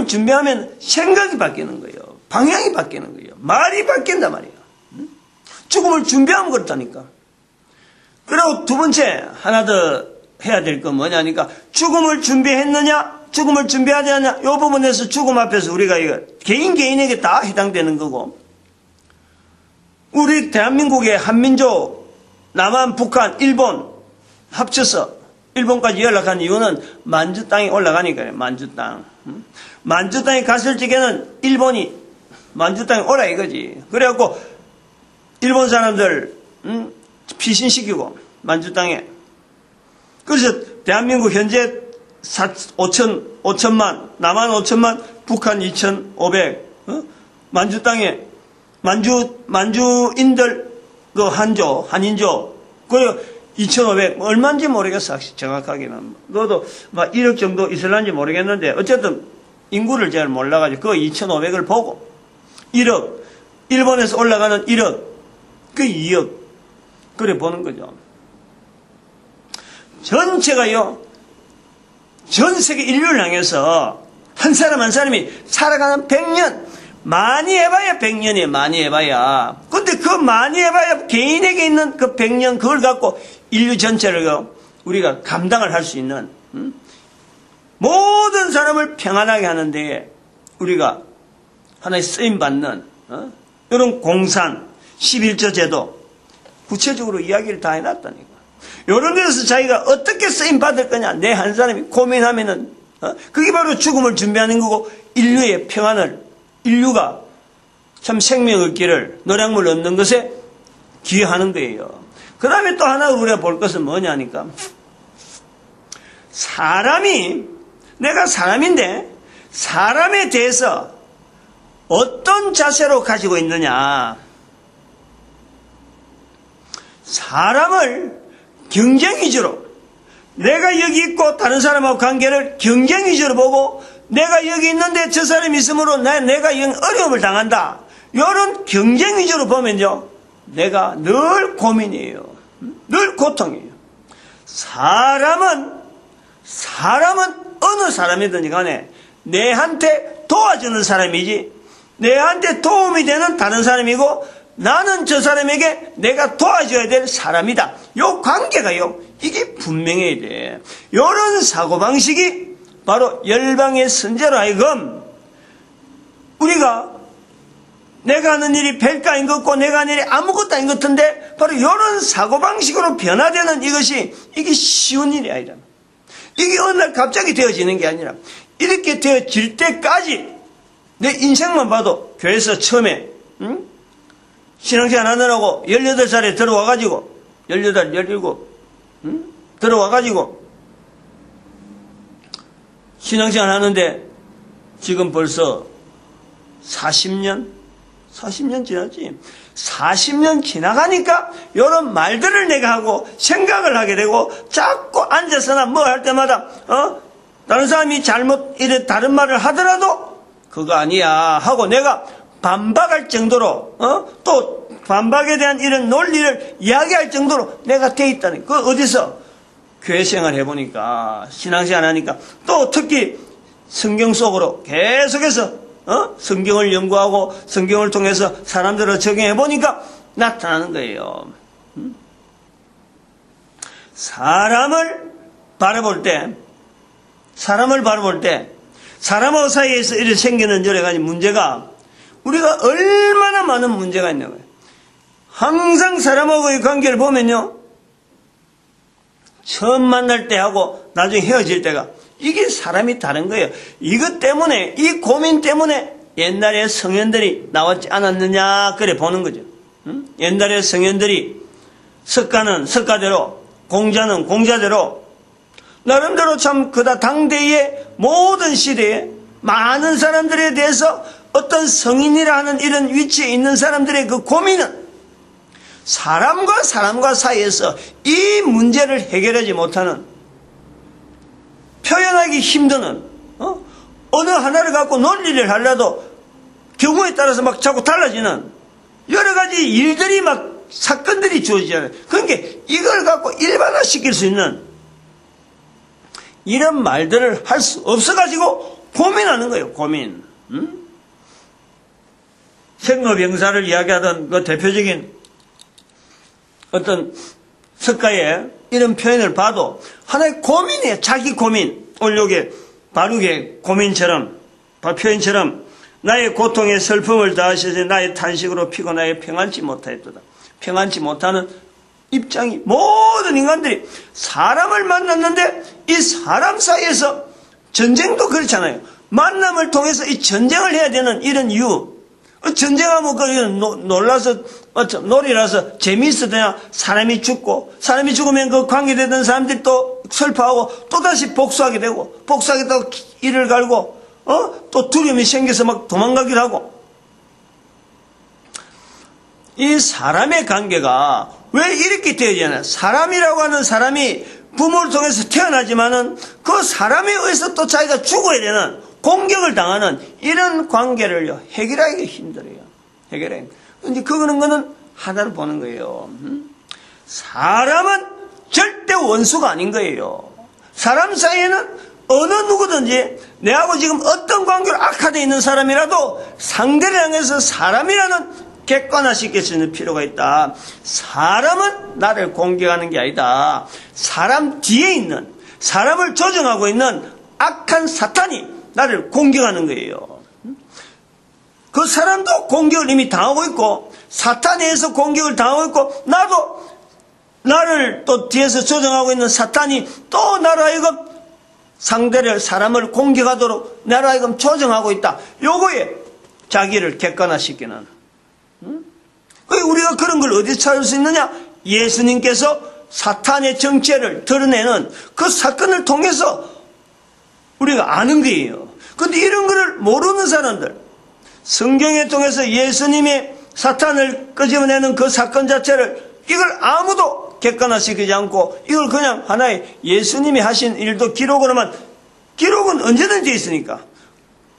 준비하면 생각이 바뀌는 거예요. 방향이 바뀌는 거예요. 말이 바뀐단 말이에요. 죽음을 준비하면 그렇다니까. 그리고 두 번째 하나 더 해야 될 건 뭐냐니까 죽음을 준비했느냐 죽음을 준비하지 않냐 이 부분에서 죽음 앞에서 우리가 이거 개인에게 다 해당되는 거고 우리 대한민국의 한민족 남한 북한 일본 합쳐서 일본까지 연락한 이유는 만주 땅에 올라가니까요. 만주 땅. 만주 땅에 갔을 적에는 일본이 만주 땅에 오라 이거지. 그래갖고 일본 사람들 피신시키고 만주 땅에. 그래서 대한민국 현재 5천만, 남한 5천만, 북한 2,500. 만주 땅에 만주인들 그 한인조 그리고 2,500, 얼마인지 모르겠어, 정확하게는. 너도 막 1억 정도 있을런지 모르겠는데, 어쨌든 인구를 잘 몰라가지고, 그 2,500을 보고, 1억, 일본에서 올라가는 1억, 그 2억, 그래 보는 거죠. 전체가요, 전 세계 인류를 향해서 한 사람 한 사람이 살아가는 100년, 많이 해봐야 100년이에요, 많이 해봐야. 근데 그 많이 해봐야 개인에게 있는 그 100년, 그걸 갖고 인류 전체를 우리가 감당을 할 수 있는, 모든 사람을 평안하게 하는데 우리가 하나의 쓰임받는, 이런 공산, 11조 제도, 구체적으로 이야기를 다 해놨다니까. 이런 데서 자기가 어떻게 쓰임받을 거냐, 내 한 사람이 고민하면은, 그게 바로 죽음을 준비하는 거고, 인류의 평안을, 인류가 참 생명의 길을 노량물 얻는 것에 기여하는 거예요. 그 다음에 또 하나 우리가 볼 것은 뭐냐니까, 사람이, 내가 사람인데, 사람에 대해서 어떤 자세로 가지고 있느냐. 사람을 경쟁 위주로, 내가 여기 있고 다른 사람하고 관계를 경쟁 위주로 보고, 내가 여기 있는데 저 사람이 있으므로 내가 어려움을 당한다. 이런 경쟁 위주로 보면요, 내가 늘 고민이에요. 늘 고통이에요. 사람은 어느 사람이든지 간에 내한테 도와주는 사람이지, 내한테 도움이 되는 다른 사람이고, 나는 저 사람에게 내가 도와줘야 될 사람이다. 요 관계가요, 이게 분명해야 돼. 요런 사고방식이 바로 열방의 선제로 하여금 우리가 내가 하는 일이 별거 아닌 것 같고 내가 하는 일이 아무것도 아닌 것 같은데, 바로 이런 사고방식으로 변화되는 이것이, 이게 쉬운 일이 아니라, 이게 어느 날 갑자기 되어지는 게 아니라, 이렇게 되어질 때까지 내 인생만 봐도, 교회에서 처음에 신앙생활 하느라고 18살에 들어와가지고, 18, 17 들어와가지고 신앙생활 하는데 지금 벌써 40년 지났지. 40년 지나가니까 이런 말들을 내가 하고 생각을 하게 되고, 자꾸 앉아서나 뭐 할 때마다 다른 사람이 잘못 이래 다른 말을 하더라도 그거 아니야 하고 내가 반박할 정도로, 또 반박에 대한 이런 논리를 이야기할 정도로 내가 돼 있다니. 그 어디서? 교회 생활 해보니까, 신앙생활 하니까, 또 특히 성경 속으로 계속해서 성경을 연구하고 성경을 통해서 사람들을 적용해 보니까 나타나는 거예요. 사람을 바라볼 때 사람하고 사이에서 이렇게 생기는 여러 가지 문제가, 우리가 얼마나 많은 문제가 있는 거예요. 항상 사람하고의 관계를 보면요, 처음 만날 때하고 나중에 헤어질 때가, 이게 사람이 다른 거예요. 이것 때문에, 이 고민 때문에 옛날에 성현들이 나왔지 않았느냐, 그래 보는 거죠. 옛날에 성현들이 석가는 석가대로, 공자는 공자대로 나름대로 참 그다 당대의 모든 시대에 많은 사람들에 대해서 어떤 성인이라 하는 이런 위치에 있는 사람들의 그 고민은 사람과 사이에서 이 문제를 해결하지 못하는, 표현하기 힘드는, 어느 하나를 갖고 논리를 하려도 경우에 따라서 막 자꾸 달라지는 여러 가지 일들이 막 사건들이 주어지잖아요. 그러니까 이걸 갖고 일반화시킬 수 있는 이런 말들을 할 수 없어가지고 고민하는 거예요. 고민. 생로병사를 이야기하던 그 대표적인 어떤 석가의 이런 표현을 봐도 하나의 고민이에요. 자기 고민. 오늘욕에 바룩의 고민처럼, 표현처럼, 나의 고통에 슬픔을 다하셔서 나의 탄식으로 피곤하여 평안치 못하였도다. 평안치 못하는 입장이, 모든 인간들이 사람을 만났는데 이 사람 사이에서 전쟁도 그렇잖아요. 만남을 통해서 이 전쟁을 해야 되는 이런 이유. 전쟁하면 놀라서, 놀이라서 재미있어 되냐? 사람이 죽으면 그 관계되던 사람들이 또 슬퍼하고 또다시 복수하게 되고, 복수하겠다고 이를 갈고, 또 두려움이 생겨서 막 도망가기도 하고. 이 사람의 관계가 왜 이렇게 되어지나? 사람이라고 하는 사람이 부모를 통해서 태어나지만은 그 사람에 의해서 또 자기가 죽어야 되는, 공격을 당하는 이런 관계를요, 해결하기가 힘들어요. 해결하기. 이제 거는 하나로 보는 거예요. 사람은 절대 원수가 아닌 거예요. 사람 사이에는 어느 누구든지 내하고 지금 어떤 관계로 악화되어 있는 사람이라도 상대를 향해서 사람이라는 객관화시킬 수 있는 필요가 있다. 사람은 나를 공격하는 게 아니다. 사람 뒤에 있는, 사람을 조정하고 있는 악한 사탄이 나를 공격하는 거예요. 그 사람도 공격을 이미 당하고 있고, 사탄에 의해서 공격을 당하고 있고, 나도 나를 또 뒤에서 조정하고 있는 사탄이 또 나로 하여금 상대를, 사람을 공격하도록 나로 하여금 조정하고 있다. 요거에 자기를 객관화시키는. 우리가 그런 걸 어디서 찾을 수 있느냐? 예수님께서 사탄의 정체를 드러내는 그 사건을 통해서 우리가 아는 거예요. 그런데 이런 거를 모르는 사람들, 성경에 통해서 예수님의 사탄을 끄집어내는 그 사건 자체를, 이걸 아무도 객관화시키지 않고 이걸 그냥 하나의 예수님이 하신 일도 기록으로만, 기록은 언제든지 있으니까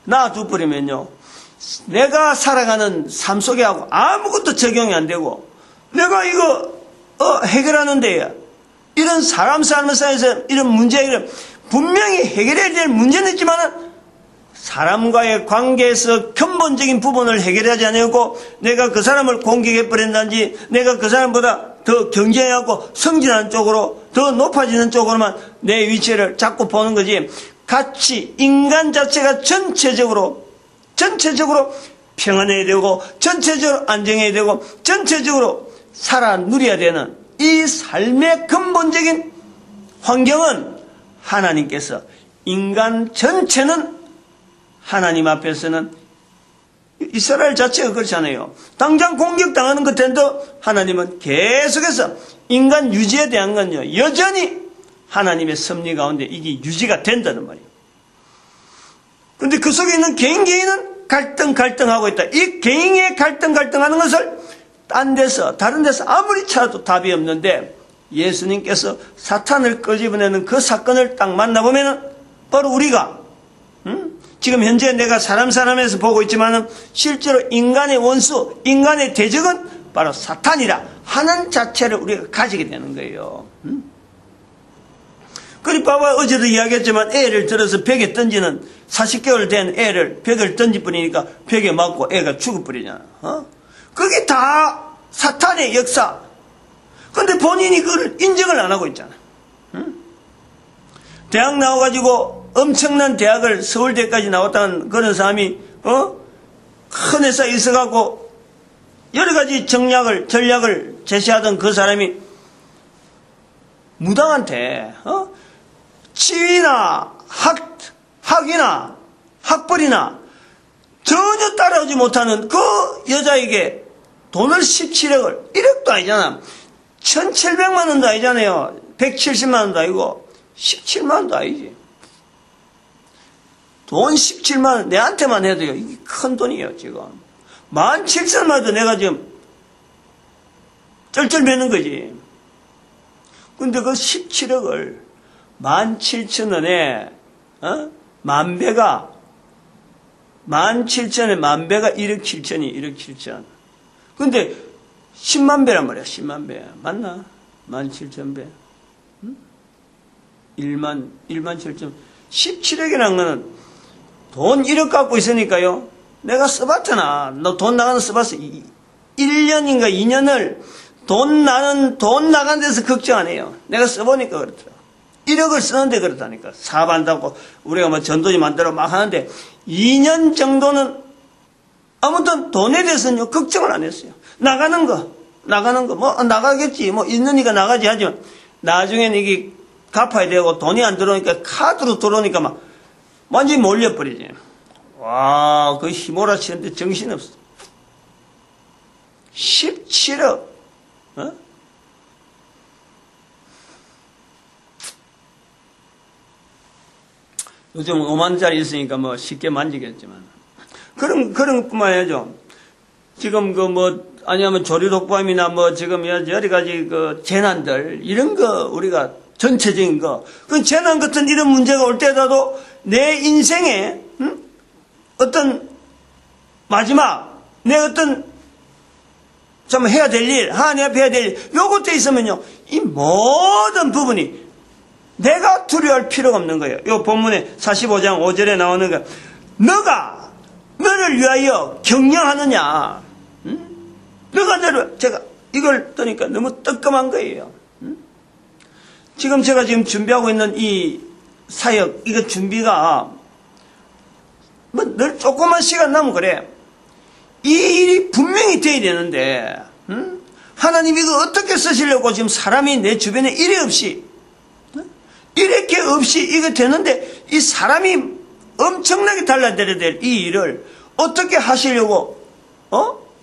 놔둬버리면요, 내가 살아가는 삶 속에 하고 아무것도 적용이 안 되고, 내가 이거 해결하는데, 이런 사람 삶 사이에서 이런 문제를 분명히 해결해야 될 문제는 있지만 사람과의 관계에서 근본적인 부분을 해결하지 않고 내가 그 사람을 공격해버린다든지, 내가 그 사람보다 더 경쟁하고 성진하는 쪽으로, 더 높아지는 쪽으로만 내 위치를 자꾸 보는 거지, 같이 인간 자체가 전체적으로 평안해야 되고, 전체적으로 안정해야 되고, 전체적으로 살아 누려야 되는 이 삶의 근본적인 환경은 하나님께서, 인간 전체는 하나님 앞에서는, 이스라엘 자체가 그렇잖아요. 당장 공격당하는 것 텐데 하나님은 계속해서 인간 유지에 대한 건요, 여전히 하나님의 섭리 가운데 이게 유지가 된다는 말이에요. 그런데 그 속에 있는 개인은 갈등하고 있다. 이 개인의 갈등하는 것을 딴 데서, 다른 데서 아무리 찾아도 답이 없는데, 예수님께서 사탄을 끄집어내는 그 사건을 딱 만나보면은 바로 우리가, 지금 현재 내가 사람에서 보고 있지만은 실제로 인간의 원수, 인간의 대적은 바로 사탄이라 하는 자체를 우리가 가지게 되는 거예요. 그리고 봐봐, 어제도 이야기했지만 애를 들어서 벽에 던지는, 40개월 된 애를 벽을 던져버리니까 벽에 맞고 애가 죽어버리잖아. 그게 다 사탄의 역사. 근데 본인이 그걸 인정을 안 하고 있잖아. 대학 나와가지고 엄청난 대학을, 서울대까지 나왔다는 그런 사람이 큰 회사에 있어가고 여러 가지 전략을 제시하던 그 사람이 무당한테 지위나 학위나 학벌이나 전혀 따라오지 못하는 그 여자에게 돈을 17억을, 1억도 아니잖아, 1700만 원도 아니잖아요, 170만 원도 아니고 17만 원도 아니지, 돈 17만 원 내한테만 해도요, 이게 큰 돈이에요. 지금 17,000만 원도 내가 지금 쩔쩔매는 거지. 근데 그 17억을 17,000원에 만배가 17,000원에 만배가 1억 7천이 1억 7천. 근데 10만 배란 말이야. 10만 배 맞나? 17,000배. 1만 7천. 17억이라는 거는 돈 1억 갖고 있으니까요, 내가 써봤잖아. 너 돈 나가는 써봤어. 1년인가 2년을 돈 나간 데서 걱정 안 해요. 내가 써보니까 그렇더라. 1억을 쓰는데 그렇다니까. 사업한다고 우리가 뭐 전도지 만들어 막 하는데 2년 정도는 아무튼 돈에 대해서는 걱정을 안 했어요. 나가는 거 뭐 나가겠지, 뭐 있으니까 나가지 하지만 나중에는 이게 갚아야 되고 돈이 안 들어오니까, 카드로 들어오니까 막 완전히 몰려버리지. 와, 그 휘몰아치는데 정신없어. 17억. 요즘 5만짜리 있으니까 뭐 쉽게 만지겠지만. 그런 것뿐만 아니죠. 지금 아니면 조류독감이나 뭐 지금 여러 가지 그 재난들, 이런 거 우리가 전체적인 거, 그 재난 같은 이런 문제가 올 때라도 내 인생에, 어떤 마지막, 내 어떤 좀 해야 될 일, 하나님 앞에 해야 될 일, 요것도 있으면요, 이 모든 부분이 내가 두려워할 필요가 없는 거예요. 요 본문에 45장 5절에 나오는 거, 너가 너를 위하여 경영하느냐? 너가 너를, 제가 이걸 떠니까 너무 뜨끔한 거예요. 지금 제가 지금 준비하고 있는 이 사역, 이거 준비가 뭐 늘 조그만 시간 남으면 그래. 이 일이 분명히 돼야 되는데, 하나님 이거 어떻게 쓰시려고 지금 사람이 내 주변에 이래 없이, 이렇게 없이 이거 되는데, 이 사람이 엄청나게 달라져야 될 이 일을 어떻게 하시려고,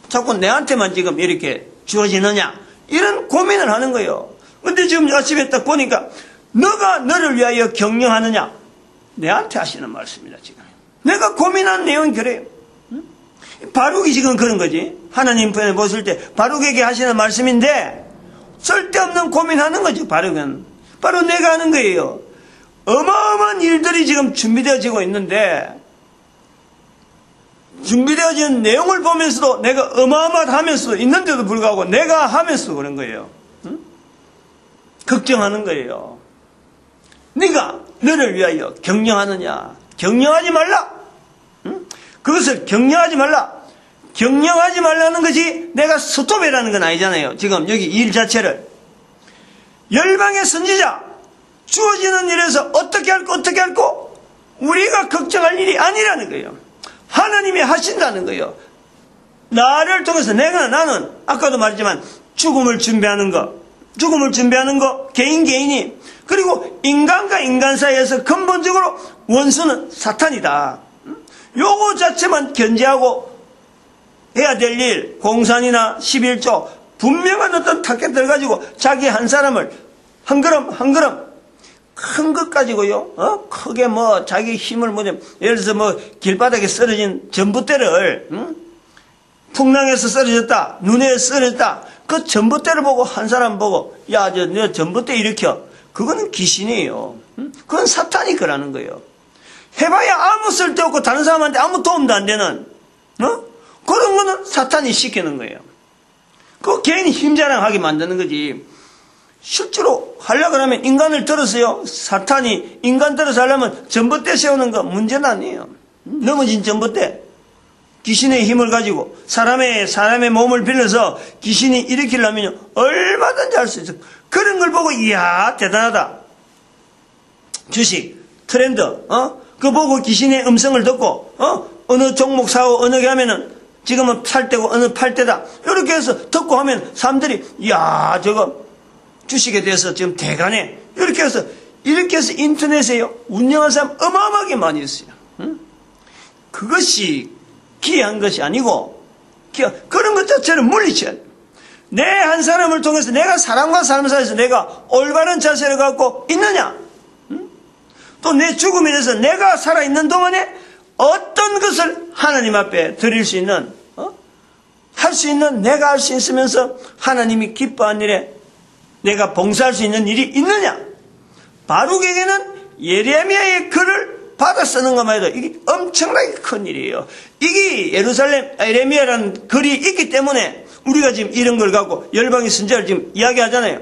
자꾸 내한테만 지금 이렇게 주어지느냐, 이런 고민을 하는 거예요. 근데 지금 아침에 딱 보니까, 너가 너를 위하여 경영하느냐, 내한테 하시는 말씀이다, 지금. 내가 고민한 내용이 그래요. 바룩이 지금 그런 거지. 하나님 편에 보실 때 바룩에게 하시는 말씀인데, 쓸데없는 고민하는 거지, 바룩은. 바로 내가 하는 거예요. 어마어마한 일들이 지금 준비되어지고 있는데, 준비되어진 내용을 보면서도 내가 어마어마하면서도 있는데도 불구하고 내가 하면서 그런 거예요. 걱정하는 거예요. 네가 너를 위하여 경영하느냐? 경영하지 말라. 그것을 경영하지 말라. 경영하지 말라는 것이 내가 스톱이라는 건 아니잖아요. 지금 여기 일 자체를. 열방의 선지자, 주어지는 일에서 어떻게 할거 우리가 걱정할 일이 아니라는 거예요. 하나님이 하신다는 거예요. 나를 통해서 나는 아까도 말했지만 죽음을 준비하는 거, 개인이, 그리고 인간과 인간 사이에서 근본적으로 원수는 사탄이다. 요거 자체만 견제하고 해야 될 일, 공산이나 11조, 분명한 어떤 타겟을 가지고 자기 한 사람을 한 걸음 큰 것 가지고요, 크게 뭐 자기 힘을 예를 들어서 뭐 길바닥에 쓰러진 전봇대를, 풍랑에서 쓰러졌다, 눈에 쓰러졌다, 그 전봇대를 보고 한 사람 보고, 야, 너 전봇대 일으켜. 그거는 귀신이에요. 그건 사탄이 그러는 거예요. 해봐야 아무 쓸데없고 다른 사람한테 아무 도움도 안 되는, 그런 거는 사탄이 시키는 거예요. 그 개인이 힘자랑하게 만드는 거지. 실제로 하려고 하면 인간을 들었어요. 사탄이 인간 들어서 하려면 전봇대 세우는 거 문제는 아니에요. 넘어진 전봇대. 귀신의 힘을 가지고 사람의 몸을 빌려서 귀신이 일으키려면 얼마든지 할 수 있어요. 그런 걸 보고, 이야, 대단하다. 주식, 트렌드, 그거 보고 귀신의 음성을 듣고, 어느 종목 사고 어느 게 하면은 지금은 살 때고 어느 팔 때다. 이렇게 해서 듣고 하면 사람들이, 이야, 저거 주식에 대해서 지금 대가네. 이렇게 해서 인터넷에요. 운영한 사람 어마어마하게 많이 있어요. 그것이 기이한 것이 아니고, 그런 것 자체를 물리쳐야 돼요. 내 한 사람을 통해서 내가 사람과 사람 사이에서 내가 올바른 자세를 갖고 있느냐? 또 내 죽음에 대해서 내가 살아있는 동안에 어떤 것을 하나님 앞에 드릴 수 있는, 할 수 있는, 내가 할 수 있으면서 하나님이 기뻐한 일에 내가 봉사할 수 있는 일이 있느냐? 바룩에게는 예레미야의 글을 받아 쓰는 것만 해도 이게 엄청나게 큰 일이에요. 이게 예레미야라는 글이 있기 때문에 우리가 지금 이런 걸 갖고 열방의 선지자를 지금 이야기하잖아요.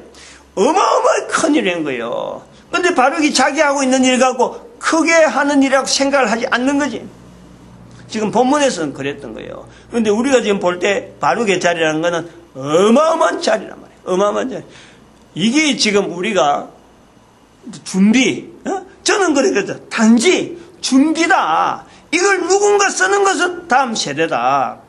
어마어마하게 큰 일인 거예요. 근데 바룩이 자기 하고 있는 일 갖고 크게 하는 일이라고 생각을 하지 않는 거지. 지금 본문에서는 그랬던 거예요. 근데 우리가 지금 볼 때 바룩의 자리라는 거는 어마어마한 자리란 말이에요. 어마어마한 자리. 이게 지금 우리가 준비, 저는 그랬거든. 단지 준비다. 이걸 누군가 쓰는 것은 다음 세대다.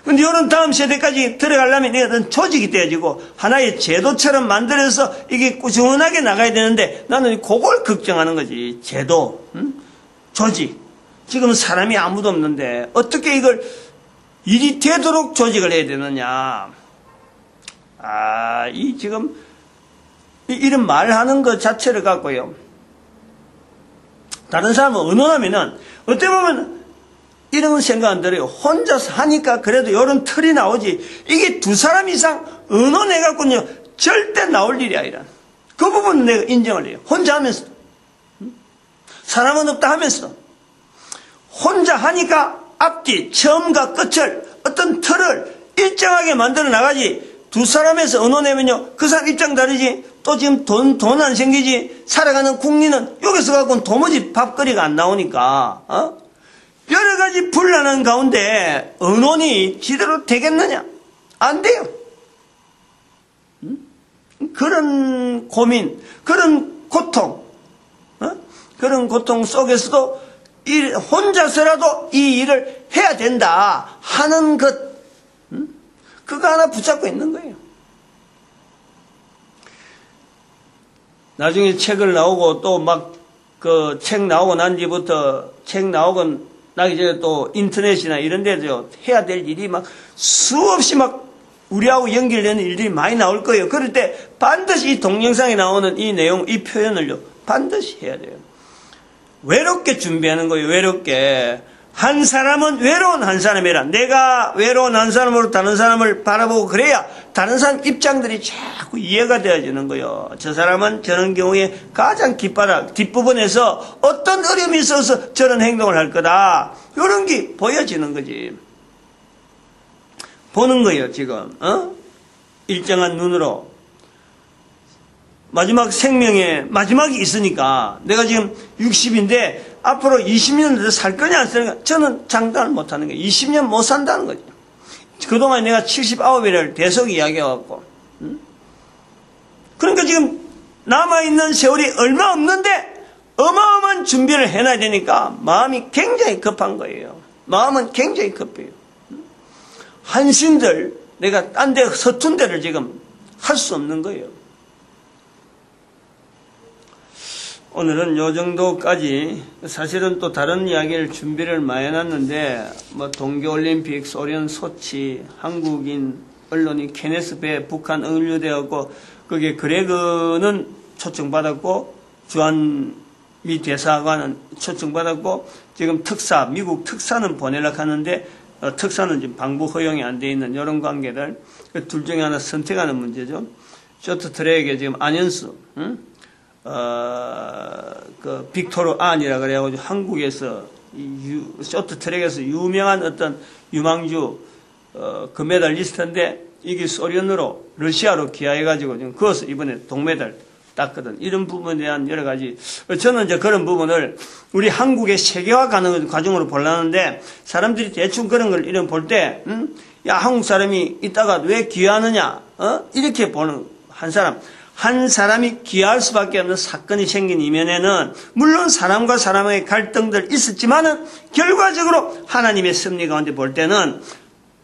근데 이런 다음 세대까지 들어가려면 이건 조직이 되어지고 하나의 제도처럼 만들어서 이게 꾸준하게 나가야 되는데 나는 그걸 걱정하는 거지. 제도, 조직. 지금 사람이 아무도 없는데 어떻게 이걸 일이 되도록 조직을 해야 되느냐. 이 지금 이런 말하는 것 자체를 갖고요. 다른 사람은 의논하면은 어떻게 보면 이런 생각 안 들어요. 혼자서 하니까 그래도 이런 틀이 나오지. 이게 두 사람 이상 의논해갖고는요, 절대 나올 일이 아니라. 그 부분은 내가 인정을 해요. 혼자 하면서. 사람은 없다 하면서. 혼자 하니까 앞뒤, 처음과 끝을, 어떤 틀을 일정하게 만들어 나가지. 두 사람에서 의논하면요, 그 사람 입장 다르지. 또 지금 돈 안 생기지. 살아가는 국민은 여기서 갖고는 도무지 밥거리가 안 나오니까, 여러 가지 불안한 가운데 의논이 제대로 되겠느냐? 안 돼요. 그런 고민, 그런 고통, 그런 고통 속에서도 혼자서라도 이 일을 해야 된다 하는 것, 그거 하나 붙잡고 있는 거예요. 나중에 책을 나오고 또 막 그 책 나오고 난 뒤부터 책 나오고 나기 전에 또 인터넷이나 이런 데서 해야 될 일이 막 수없이 막 우리하고 연결되는 일들이 많이 나올 거예요. 그럴 때 반드시 이 동영상에 나오는 이 내용, 이 표현을요, 반드시 해야 돼요. 외롭게 준비하는 거예요. 외롭게. 한 사람은 외로운 한 사람이라. 내가 외로운 한 사람으로 다른 사람을 바라보고 그래야 다른 사람 입장들이 자꾸 이해가 되어지는 거예요. 저 사람은 저런 경우에 가장 뒷부분에서 어떤 어려움이 있어서 저런 행동을 할 거다. 이런 게 보여지는 거지. 보는 거예요, 지금. 일정한 눈으로. 마지막 생명에 마지막이 있으니까 내가 지금 60인데 앞으로 20년 더 살 거냐 안 살 거냐 저는 장담을 못하는 거예요. 20년 못 산다는 거죠. 그동안 내가 79이를 계속 이야기해왔고, 그러니까 지금 남아있는 세월이 얼마 없는데 어마어마한 준비를 해놔야 되니까 마음이 굉장히 급한 거예요. 마음은 굉장히 급해요. 한신들 내가 딴 데 서툰 데를 지금 할 수 없는 거예요. 오늘은 요 정도까지. 사실은 또 다른 이야기를 준비를 많이 해놨는데, 뭐 동계올림픽, 소련 소치, 한국인 언론이 케네스 배 북한 억류되었고, 거기에 그레그는 초청받았고, 주한미 대사관은 초청받았고, 지금 특사, 미국 특사는 보내려고 하는데, 특사는 지금 방북 허용이 안 돼 있는 이런 관계들, 둘 중에 하나 선택하는 문제죠. 쇼트트랙에 지금 안현수, 그 빅토르 안이라 그래가지고 한국에서 쇼트트랙에서 유명한 어떤 유망주 금메달리스트인데 이게 소련으로 러시아로 기하해가지고 지금 그것을 이번에 동메달 땄거든. 이런 부분에 대한 여러 가지, 저는 이제 그런 부분을 우리 한국의 세계화 가는 과정으로 보려는데 사람들이 대충 그런 걸 이런 볼 때, 야, 한국 사람이 이따가 왜 기하느냐, 이렇게 보는 한 사람이 기할 수밖에 없는 사건이 생긴 이면에는 물론 사람과 사람의 갈등들 있었지만은 결과적으로 하나님의 섭리 가운데 볼 때는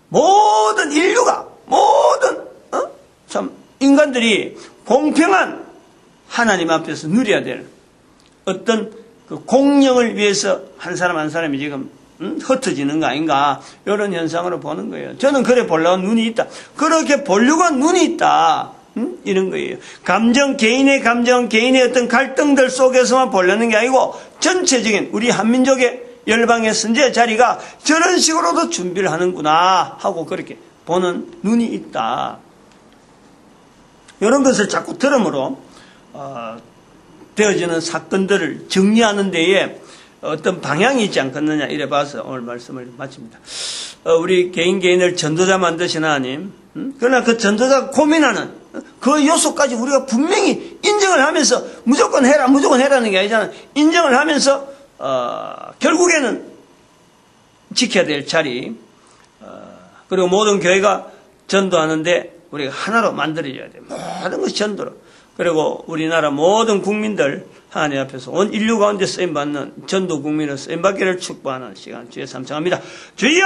모든 인류가 참 인간들이 공평한 하나님 앞에서 누려야 될 어떤 그 공령을 위해서 한 사람 한 사람이 지금 흩어지는 거 아닌가, 이런 현상으로 보는 거예요. 저는 그래 보려고 눈이 있다. 그렇게 보려고 눈이 있다. 이런 거예요. 개인의 감정, 개인의 어떤 갈등들 속에서만 보려는 게 아니고 전체적인 우리 한민족의 열방의 선제 자리가 저런 식으로도 준비를 하는구나 하고 그렇게 보는 눈이 있다. 이런 것을 자꾸 들음으로 되어지는 사건들을 정리하는 데에 어떤 방향이 있지 않겠느냐 이래 봐서 오늘 말씀을 마칩니다. 우리 개인을 전도자 만드신 하나님, 그러나 그 전도자가 고민하는 그 요소까지 우리가 분명히 인정을 하면서 무조건 해라는 게 아니잖아. 인정을 하면서 결국에는 지켜야 될 자리, 그리고 모든 교회가 전도하는데 우리가 하나로 만들어져야 돼. 모든 것이 전도로. 그리고 우리나라 모든 국민들 하나님 앞에서 온 인류 가운데 쓰임받는 전도 국민을 쓰임받기를 축복하는 시간 주의 삼창합니다. 주여!